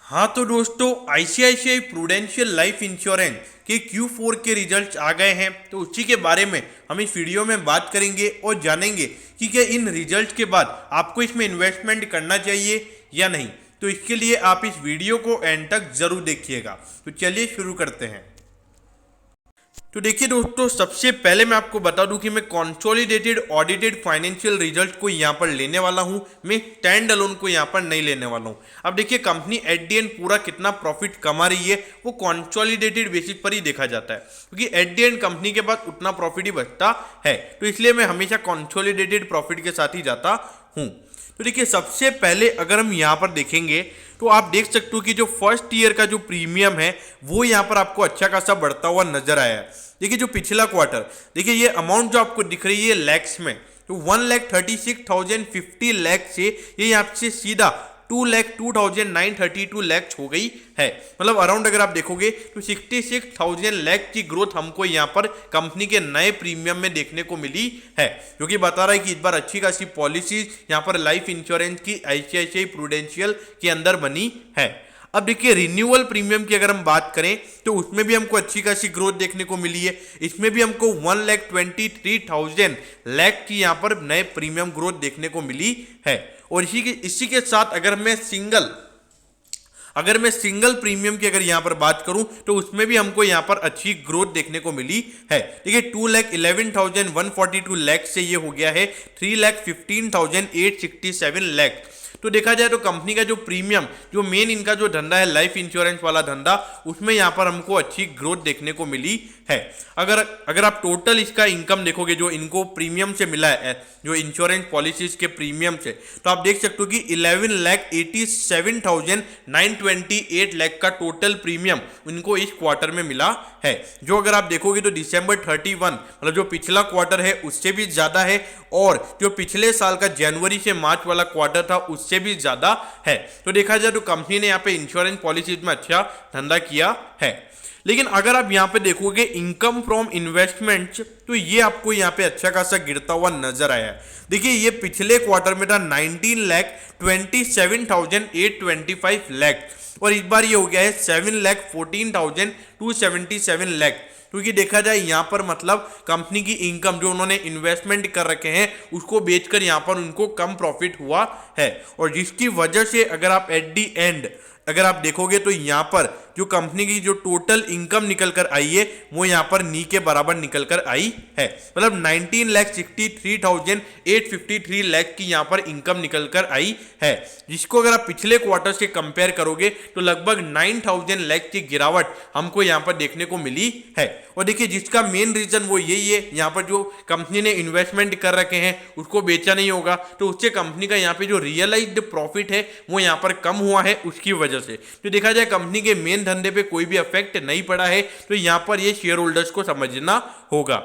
हाँ तो दोस्तों, आईसीआईसीआई प्रूडेंशियल लाइफ इंश्योरेंस के Q4 के रिजल्ट्स आ गए हैं। तो उसी के बारे में हम इस वीडियो में बात करेंगे और जानेंगे कि क्या इन रिजल्ट्स के बाद आपको इसमें इन्वेस्टमेंट करना चाहिए या नहीं। तो इसके लिए आप इस वीडियो को एंड तक जरूर देखिएगा। तो चलिए शुरू करते हैं। तो देखिए दोस्तों, सबसे पहले मैं आपको बता दूं कि मैं कंसोलिडेटेड ऑडिटेड फाइनेंशियल रिजल्ट को यहां पर लेने वाला हूं। मैं स्टैंड अलोन को यहां पर नहीं लेने वाला हूं। अब देखिए, कंपनी एट द एंड पूरा कितना प्रॉफिट कमा रही है वो कंसोलिडेटेड बेसिस पर ही देखा जाता है, क्योंकि एट द एंड कंपनी के पास उतना प्रॉफिट ही बचता है। तो इसलिए मैं हमेशा कंसोलिडेटेड प्रॉफिट के साथ ही जाता हूं। तो देखिए, सबसे पहले अगर हम यहाँ पर देखेंगे तो आप देख सकते हो कि जो फर्स्ट ईयर का जो प्रीमियम है वो यहाँ पर आपको अच्छा खासा बढ़ता हुआ नजर आया है। देखिए, जो पिछला क्वार्टर, देखिए ये अमाउंट जो आपको दिख रही है लैक्स में, तो 1,36,050 लैक्स से ये यहाँ से सीधा 2,02,932 लैक्स हो गई है। मतलब अराउंड अगर आप देखोगे तो 66,000 लैक्स की ग्रोथ हमको यहाँ पर कंपनी के नए प्रीमियम में देखने को मिली है, जो कि बता रहा है कि इस बार अच्छी खासी पॉलिसीज यहाँ पर लाइफ इंश्योरेंस की आईसीआईसीआई प्रूडेंशियल के अंदर बनी है। अब देखिए, रिन्यूअल प्रीमियम की अगर हम बात करें तो उसमें भी हमको अच्छी खासी ग्रोथ देखने को मिली है। इसमें भी हमको 1,23,000 लैक्स की यहाँ पर नए प्रीमियम ग्रोथ देखने को मिली है। और इसी के साथ अगर मैं सिंगल प्रीमियम की अगर यहां पर बात करूं तो उसमें भी हमको यहां पर अच्छी ग्रोथ देखने को मिली है। देखिए, 2,11,142 लैक्स से ये हो गया है 3,15,867 लैक्स। तो देखा जाए तो कंपनी का जो प्रीमियम, जो मेन इनका जो धंधा है लाइफ इंश्योरेंस वाला धंधा, उसमें यहाँ पर हमको अच्छी ग्रोथ देखने को मिली है। अगर आप टोटल इसका इनकम देखोगे जो इनको प्रीमियम से मिला है, जो इंश्योरेंस पॉलिसीज के प्रीमियम से, तो आप देख सकते हो कि 11,87,928 लाख का टोटल प्रीमियम इनको इस क्वार्टर में मिला है। जो अगर आप देखोगे तो December 31, मतलब जो पिछला क्वार्टर है उससे भी ज्यादा है, और जो पिछले साल का जनवरी से मार्च वाला क्वार्टर था उससे भी ज्यादा है। तो देखा जाए तो कंपनी ने यहाँ पे इंश्योरेंस पॉलिसीज में अच्छा धंधा किया है। लेकिन अगर आप यहाँ पे देखोगे इनकम फ्रॉम इन्वेस्टमेंट, तो ये आपको यहाँ पे अच्छा खासा गिरता हुआ नजर आया है। देखिए, ये पिछले क्वार्टर में था 19,27,825 लैख, और इस बार ये हो गया है 7,14,277 लैख। क्योंकि देखा जाए यहाँ पर मतलब कंपनी की इनकम जो उन्होंने इन्वेस्टमेंट कर रखे हैं उसको बेचकर यहाँ पर उनको कम प्रॉफिट हुआ है, और जिसकी वजह से अगर आप एट दी एंड अगर आप देखोगे तो यहाँ पर जो कंपनी की जो टोटल इनकम निकल कर आई है वो यहाँ पर नी के बराबर निकल कर आई है। मतलब 19,63,853 लैख की यहाँ पर इनकम निकल कर आई है, जिसको अगर आप पिछले क्वार्टर से कंपेयर करोगे तो लगभग 9,000 लैख की गिरावट हमको यहाँ पर देखने को मिली है। और देखिए, जिसका मेन रीजन वो यही है, यहाँ पर जो कंपनी ने इन्वेस्टमेंट कर रखे हैं उसको बेचा नहीं होगा, तो उससे कंपनी का यहाँ पे जो रियलाइज्ड प्रॉफिट है वो यहाँ पर कम हुआ है उसकी वजह से। तो देखा जाए कंपनी के मेन धंधे पे कोई भी इफेक्ट नहीं पड़ा है, तो यहाँ पर ये शेयर होल्डर्स को समझना होगा।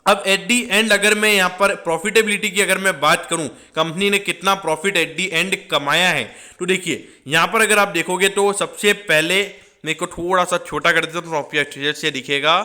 अब एट दी एंड अगर मैं यहाँ पर प्रॉफिटेबिलिटी की अगर मैं बात करूं, कंपनी ने कितना प्रॉफिट एट दी एंड कमाया है, तो देखिए यहाँ पर अगर आप देखोगे तो सबसे पहले मेरे को थोड़ा सा छोटा कर देता हूं तो प्रॉफिट से दिखेगा।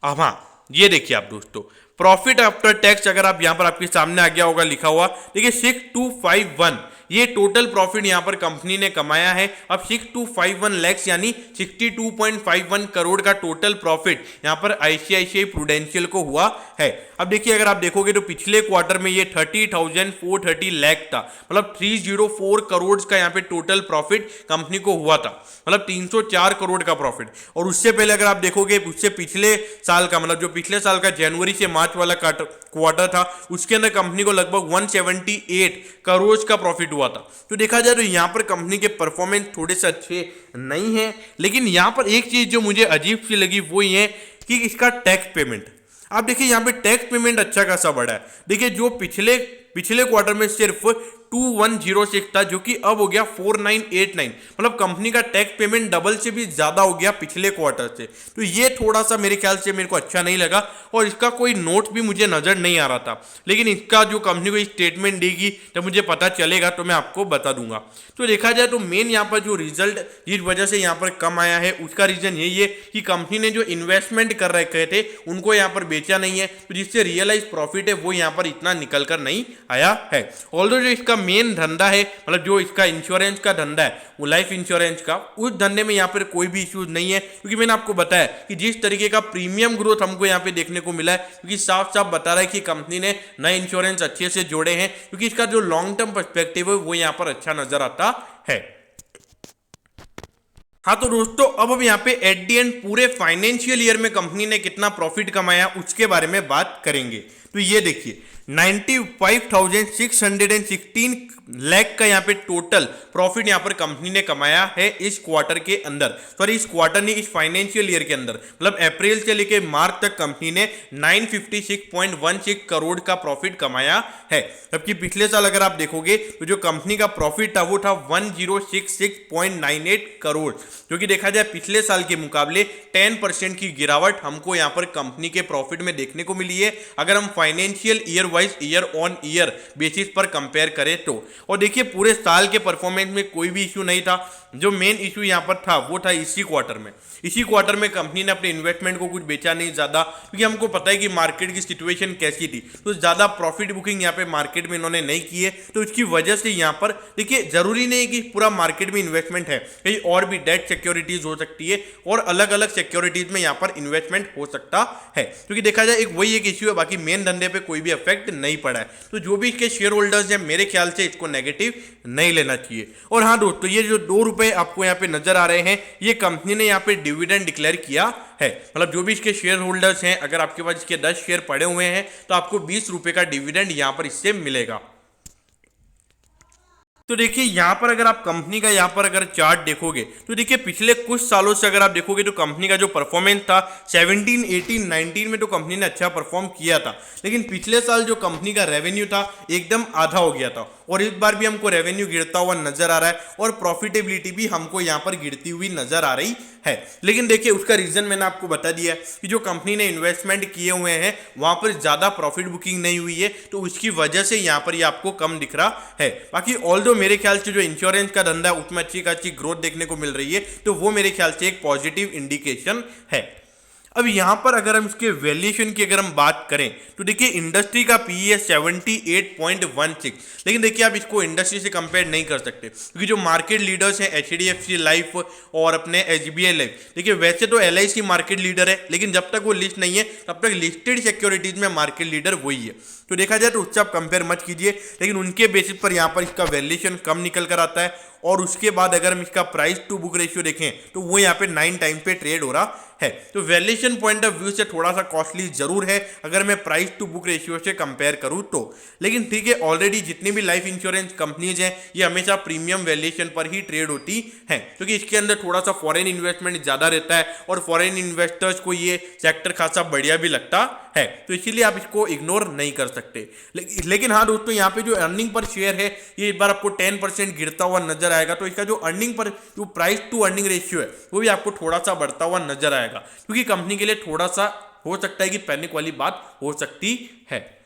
अब हाँ, ये देखिए आप दोस्तों, प्रॉफिट आफ्टर टैक्स अगर आप यहाँ पर आपके सामने आ गया होगा लिखा हुआ, देखिए 6,251 ये टोटल प्रॉफिट यहाँ पर कंपनी ने कमाया है। अब 6,251 लैक्स यानी 62.51 करोड़ का टोटल प्रॉफिट यहाँ पर आईसीआईसीआई प्रूडेंशियल को हुआ है। अब देखिए, अगर आप देखोगे तो पिछले क्वार्टर में ये 30,430 लैख था, मतलब 304 करोड़ का यहाँ पे टोटल प्रॉफिट कंपनी को हुआ था, मतलब 304 करोड़ का प्रॉफिट। और उससे पहले अगर आप देखोगे उससे पिछले साल का, मतलब जो पिछले साल का जनवरी से मार्च वाला क्वार्टर था, उसके अंदर कंपनी को लगभग 178 करोड़ का प्रॉफिट हुआ था। तो देखा जाए तो यहाँ पर कंपनी के परफॉर्मेंस थोड़े से अच्छे नहीं है। लेकिन यहाँ पर एक चीज जो मुझे अजीब सी लगी वो ये है कि इसका टैक्स पेमेंट, आप देखिए यहाँ पे टैक्स पेमेंट अच्छा खासा बढ़ा है। देखिए, जो पिछले क्वार्टर में सिर्फ 2,106 था, जो कि अब हो गया 4,989, मतलब कंपनी का टैक्स पेमेंट डबल से भी ज्यादा हो गया पिछले क्वार्टर से। तो ये थोड़ा सा मेरे ख्याल से मेरे को अच्छा नहीं लगा, और इसका कोई नोट भी मुझे नजर नहीं आ रहा था। लेकिन इसका जो कंपनी को स्टेटमेंट देगी जब मुझे पता चलेगा तो मैं आपको बता दूंगा। तो देखा जाए तो मेन यहाँ पर जो रिजल्ट जिस वजह से यहाँ पर कम आया है उसका रीजन यही है कि कंपनी ने जो इन्वेस्टमेंट कर रखे थे उनको यहाँ पर बेचा नहीं है, तो जिससे रियलाइज प्रॉफिट है वो यहाँ पर इतना निकल कर नहीं आया है। ऑल्दो जो इसका मेन धंधा है, मतलब जो इसका इंश्योरेंस का धंधा है, वो लाइफ इंश्योरेंस का, उस धंधे में यहाँ पर कोई भी इश्यूज नहीं है। क्योंकि मैंने आपको बताया कि जिस तरीके का प्रीमियम ग्रोथ हमको यहाँ पे देखने को मिला है, क्योंकि साफ साफ बता रहा है कि कंपनी ने नए इंश्योरेंस अच्छे से जोड़े हैं, क्योंकि इसका जो लॉन्ग टर्म पर्सपेक्टिव है वो यहाँ पर अच्छा नजर आता है। हाँ तो दोस्तों, अब हम यहाँ पे एट दी एंड पूरे फाइनेंशियल ईयर में कंपनी ने कितना प्रॉफिट कमाया उसके बारे में बात करेंगे। तो ये देखिए 95,616 लाख का यहाँ पे टोटल प्रॉफिट यहाँ पर कंपनी ने कमाया है इस क्वार्टर के अंदर, सॉरी इस क्वार्टर नहीं, इस फाइनेंशियल ईयर के अंदर, मतलब अप्रैल से लेके मार्च तक कंपनी ने 956.16 करोड़ का प्रॉफिट कमाया है। जबकि पिछले साल अगर आप देखोगे तो जो कंपनी का प्रॉफिट था वो था 1066.98 करोड़, जो कि देखा जाए पिछले साल के मुकाबले 10% की गिरावट हमको यहाँ पर कंपनी के प्रॉफिट में देखने को मिली है, अगर हम financial year wise year on year basis पर कंपेयर करें तो। और देखिए पूरे साल के परफॉर्मेंस में कोई भी इश्यू नहीं था, जो मेन इश्यू यहाँ पर था वो था इसी क्वार्टर में। इसी क्वार्टर में कंपनी ने अपने इन्वेस्टमेंट को कुछ बेचा नहीं ज्यादा, क्योंकि हमको पता है कि मार्केट की सिचुएशन कैसी थी, तो ज्यादा प्रॉफिट बुकिंग यहाँ पे मार्केट में इन्होंने नहीं की है। तो इसकी वजह से यहाँ पर देखिए जरूरी नहीं कि पूरा मार्केट में इन्वेस्टमेंट है, कहीं और भी डेट सिक्योरिटीज हो सकती है और अलग अलग सिक्योरिटीज में यहाँ पर इन्वेस्टमेंट हो सकता है, क्योंकि देखा जाए वही एक इश्यू है, बाकी मेन धंधे पे कोई भी इफेक्ट नहीं पड़ा है। तो जो भी इसके शेयर होल्डर्स हैं मेरे ख्याल से इसको नेगेटिव नहीं लेना चाहिए। और हाँ दोस्तों, ये जो 2 रुपए आपको यहाँ पे नजर आ रहे हैं, ये कंपनी ने यहाँ पे डिविडेंड डिक्लेयर किया है, मतलब जो भी इसके शेयर होल्डर्स हैं, अगर आपके पास इसके 10 शेयर पड़े हुए हैं तो आपको 20 रुपए का डिविडेंड यहाँ पर इससे मिलेगा। तो देखिए यहाँ पर अगर आप कंपनी का यहाँ पर अगर चार्ट देखोगे तो देखिए पिछले कुछ सालों से अगर आप देखोगे तो कंपनी का जो परफॉर्मेंस था 17, 18, 19 में तो कंपनी ने अच्छा परफॉर्म किया था, लेकिन पिछले साल जो कंपनी का रेवेन्यू था एकदम आधा हो गया था, और इस बार भी हमको रेवेन्यू गिरता हुआ नजर आ रहा है और प्रॉफिटेबिलिटी भी हमको यहाँ पर गिरती हुई नजर आ रही है। लेकिन देखिए उसका रीजन मैंने आपको बता दिया है कि जो कंपनी ने इन्वेस्टमेंट किए हुए हैं वहां पर ज्यादा प्रॉफिट बुकिंग नहीं हुई है, तो उसकी वजह से यहाँ पर ये आपको कम दिख रहा है। बाकी ऑल्दो मेरे ख्याल से जो इंश्योरेंस का धंधा है उसमें अच्छी खासी ग्रोथ देखने को मिल रही है, तो वो मेरे ख्याल से एक पॉजिटिव इंडिकेशन है। अब यहां पर अगर हम इसके वैल्यूएशन की अगर हम बात करें तो देखिए इंडस्ट्री का पीई है 78.16, लेकिन देखिए आप इसको इंडस्ट्री से कंपेयर नहीं कर सकते, क्योंकि जो मार्केट लीडर्स हैं एचडीएफसी लाइफ और अपने एसबीआई लाइफ, देखिए वैसे तो एलआईसी मार्केट लीडर है, लेकिन जब तक वो लिस्ट नहीं है तब तक लिस्टेड सिक्योरिटीज में मार्केट लीडर वही है। तो देखा जाए तो उससे आप कंपेयर मत कीजिए, लेकिन उनके बेसिस पर यहाँ पर इसका वैल्यूएशन कम निकल कर आता है। और उसके बाद अगर हम इसका प्राइस टू बुक रेशियो देखें तो वो यहाँ पे 9 टाइम पे ट्रेड हो रहा है, तो वैल्यूएशन पॉइंट ऑफ व्यू से थोड़ा सा कॉस्टली जरूर है अगर मैं प्राइस टू बुक रेशियो से कंपेयर करूं तो। लेकिन ठीक है, ऑलरेडी जितनी भी लाइफ इंश्योरेंस कंपनीज हैं ये हमेशा प्रीमियम वैल्यूएशन पर ही ट्रेड होती हैं, क्योंकि इसके अंदर थोड़ा सा फॉरेन इन्वेस्टमेंट ज्यादा रहता है और फॉरेन इन्वेस्टर्स को ये सेक्टर खासा बढ़िया भी लगता है, तो इसीलिए आप इसको इग्नोर नहीं कर सकते। लेकिन हाँ दोस्तों, यहाँ पे जो अर्निंग पर शेयर है ये एक बार आपको 10% गिरता हुआ नजर आएगा, तो इसका जो अर्निंग पर जो प्राइस टू अर्निंग रेशियो है वो भी आपको थोड़ा सा बढ़ता हुआ नजर आएगा, क्योंकि कंपनी के लिए थोड़ा सा हो सकता है कि पैनिक वाली बात हो सकती है।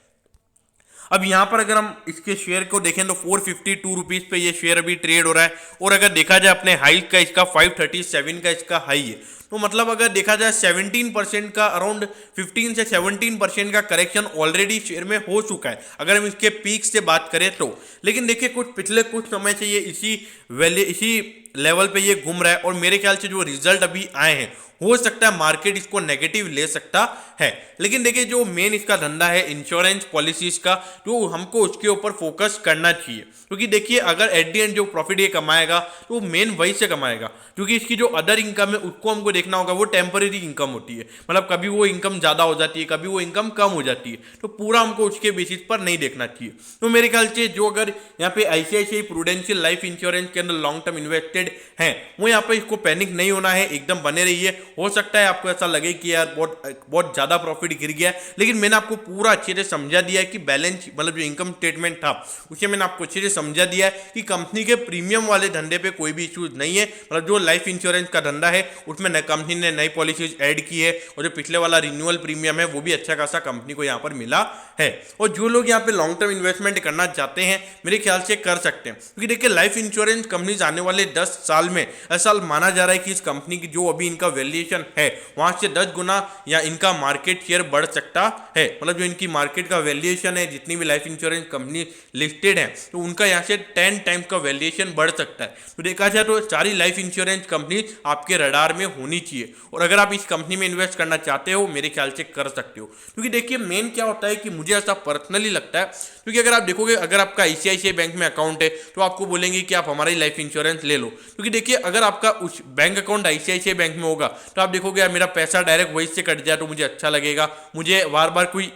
अब यहां पर अगर हम इसके शेयर को देखें तो 452 रुपीज पे ये शेयर अभी ट्रेड हो रहा है, और अगर देखा जाए अपने हाई का इसका 537 का इसका हाई है, तो मतलब अगर देखा जाए 17% का अराउंड 15 से 17% का करेक्शन ऑलरेडी शेयर में हो चुका है अगर हम इसके पीक से बात करें तो। लेकिन देखिए पिछले कुछ समय से ये इसी लेवल पे ये घूम रहा है, और मेरे ख्याल से जो रिजल्ट अभी आए हैं हो सकता है मार्केट इसको नेगेटिव ले सकता है। लेकिन देखिए जो मेन इसका धंधा है इंश्योरेंस पॉलिसीज का, तो हमको उसके ऊपर फोकस करना चाहिए, क्योंकि देखिए अगर एट दी एंड जो प्रॉफिट ये कमाएगा तो मेन वही से कमाएगा, क्योंकि इसकी जो अदर इनकम है उसको हमको देखना होगा, वो टेम्परेरी इनकम होती है, मतलब कभी वो इनकम ज्यादा हो जाती है, कभी वो इनकम कम हो जाती है, तो पूरा हमको उसके बेसिस पर नहीं देखना चाहिए। तो मेरे ख्याल से जो अगर यहाँ पे आईसीआईसीआई प्रूडेंशियल लाइफ इंश्योरेंस के अंदर लॉन्ग टर्म इन्वेस्टेड हैं वो यहाँ पे इसको पैनिक नहीं होना है, एकदम बने रहिए। हो सकता है आपको ऐसा लगे कि यार बहुत ज्यादा प्रॉफिट गिर गया, लेकिन मैंने आपको पूरा अच्छे से समझा दिया है कि बैलेंस मतलब जो इनकम स्टेटमेंट था उसे मैंने आपको अच्छे से समझा दिया है कि कंपनी के प्रीमियम वाले धंधे पे कोई भी इश्यूज नहीं है, मतलब जो लाइफ इंश्योरेंस का धंधा है उसमें कंपनी ने नई पॉलिसीज ऐड की है और जो पिछले वाला रिन्यूअल प्रीमियम है वो भी अच्छा खासा कंपनी को यहाँ पर मिला है। और जो लोग यहाँ पे लॉन्ग टर्म इन्वेस्टमेंट करना चाहते हैं मेरे ख्याल से कर सकते हैं, क्योंकि देखिए लाइफ इंश्योरेंस कंपनीज आने वाले 10 साल में ऐसा माना जा रहा है कि इस कंपनी की जो अभी इनका वैल्यूएशन है वहां से 10 गुना या इनका मार्केट शेयर बढ़ सकता है। मतलब जो इनकी मार्केट का वैल्यूएशन है, जितनी भी लाइफ इंश्योरेंस कंपनी लिस्टेड है तो उनका यहाँ से 10 टाइम्स का वैल्यूएशन बढ़ सकता है। तो देखा जाए तो सारी लाइफ इंश्योरेंस कंपनी आपके रडार में होनी चाहिए, और अगर आप इस कंपनी में इन्वेस्ट करना चाहते हो मेरे ख्याल से कर सकते हो। क्योंकि देखिए मेन क्या होता है कि मुझे ऐसा पर्सनली लगता है, क्योंकि अगर आप देखोगे अगर आपका आईसीआईसीआई बैंक में अकाउंट है तो आपको बोलेंगे कि आप हमारा ही लाइफ इंश्योरेंस ले लो। क्योंकि देखिए अगर आपका उस बैंक अकाउंट आईसीआईसीआई बैंक में होगा तो आप देखोगे यार मेरा पैसा डायरेक्ट वहीं से कट जाए तो मुझे अच्छा लगेगा, मुझे बार बार कोई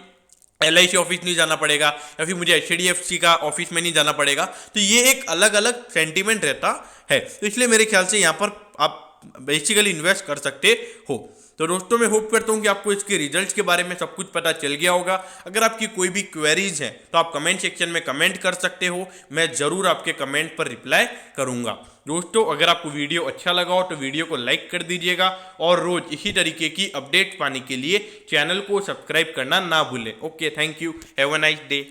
LIC ऑफिस नहीं जाना पड़ेगा या फिर मुझे HDFC का ऑफिस में नहीं जाना पड़ेगा। तो ये एक अलग अलग सेंटीमेंट रहता है, तो इसलिए मेरे ख्याल से यहाँ पर आप बेसिकली इन्वेस्ट कर सकते हो। तो दोस्तों मैं होप करता हूँ कि आपको इसके रिजल्ट्स के बारे में सब कुछ पता चल गया होगा। अगर आपकी कोई भी क्वेरीज हैं तो आप कमेंट सेक्शन में कमेंट कर सकते हो, मैं ज़रूर आपके कमेंट पर रिप्लाई करूँगा। दोस्तों अगर आपको वीडियो अच्छा लगा हो तो वीडियो को लाइक कर दीजिएगा, और रोज़ इसी तरीके की अपडेट पाने के लिए चैनल को सब्सक्राइब करना ना भूलें। Okay, thank you, have a nice day.